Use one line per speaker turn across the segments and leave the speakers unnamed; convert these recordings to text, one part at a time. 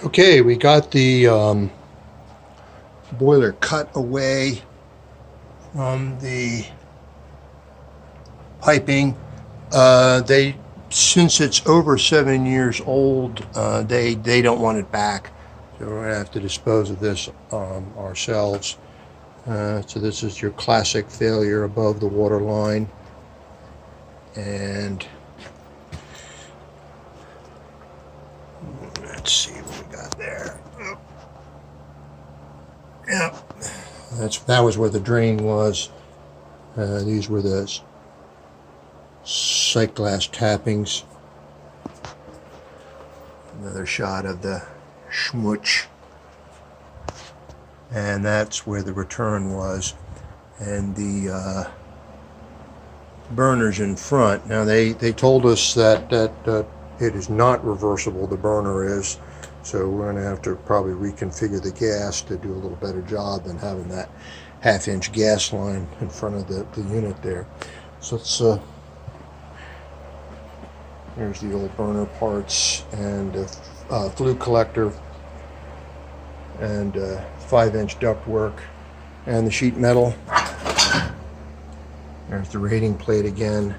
Okay, we got the boiler cut away from the piping. Since it's over 7 years old, they don't want it back, so we're gonna have to dispose of this ourselves. So this is your classic failure above the water line, and let's see what we got there. Yep, that was where the drain was. These were the sight glass tappings. Another shot of the schmutz, and that's where the return was, and the burners in front. Now they told us that it is not reversible, the burner is, so we're going to have to probably reconfigure the gas to do a little better job than having that half-inch gas line in front of the unit there. So let's there's the old burner parts, and a flue collector, and 5-inch ductwork, and the sheet metal. There's the rating plate again,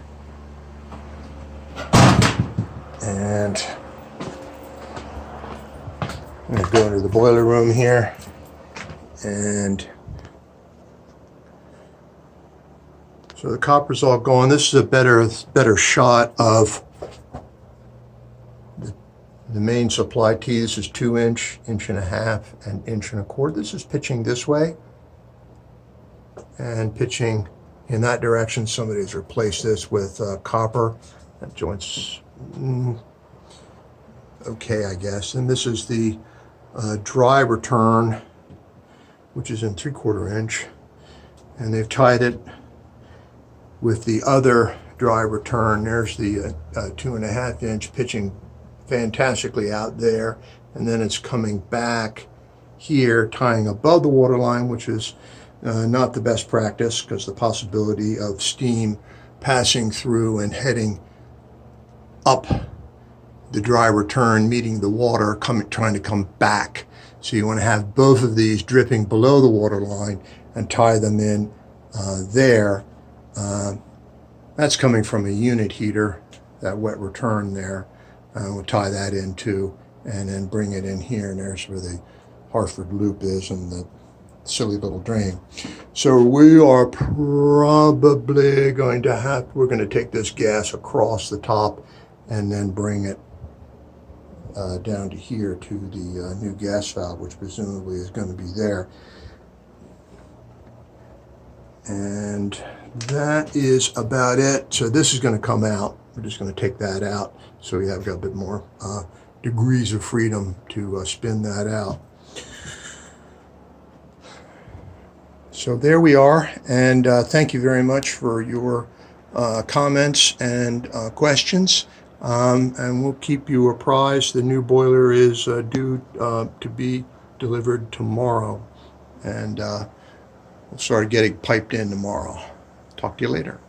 and I'm going to go into the boiler room here, and so the copper's all gone. This is a better shot of the main supply tee. This is 2-inch, 1.5 inch, and 1.25 inch. This is pitching this way and pitching in that direction. Somebody's replaced this with copper. That joint's okay, I guess. And this is the dry return, which is in 3/4 inch, and they've tied it with the other dry return. There's the 2.5 inch pitching fantastically out there, and then it's coming back here, tying above the water line, which is not the best practice, because the possibility of steam passing through and heading up the dry return, meeting the water, trying to come back. So you want to have both of these dripping below the water line and tie them in there. That's coming from a unit heater, that wet return there. We'll tie that in too, and then bring it in here, and there's where the Hartford loop is and the silly little drain. So we are probably going to we're going to take this gas across the top and then bring it down to here to the new gas valve, which presumably is going to be there. And that is about it. So this is going to come out. We're just going to take that out, so we have got a bit more degrees of freedom to spin that out. So there we are, and thank you very much for your comments and questions, and we'll keep you apprised. The new boiler is due to be delivered tomorrow, and we'll start getting piped in tomorrow. Talk to you later.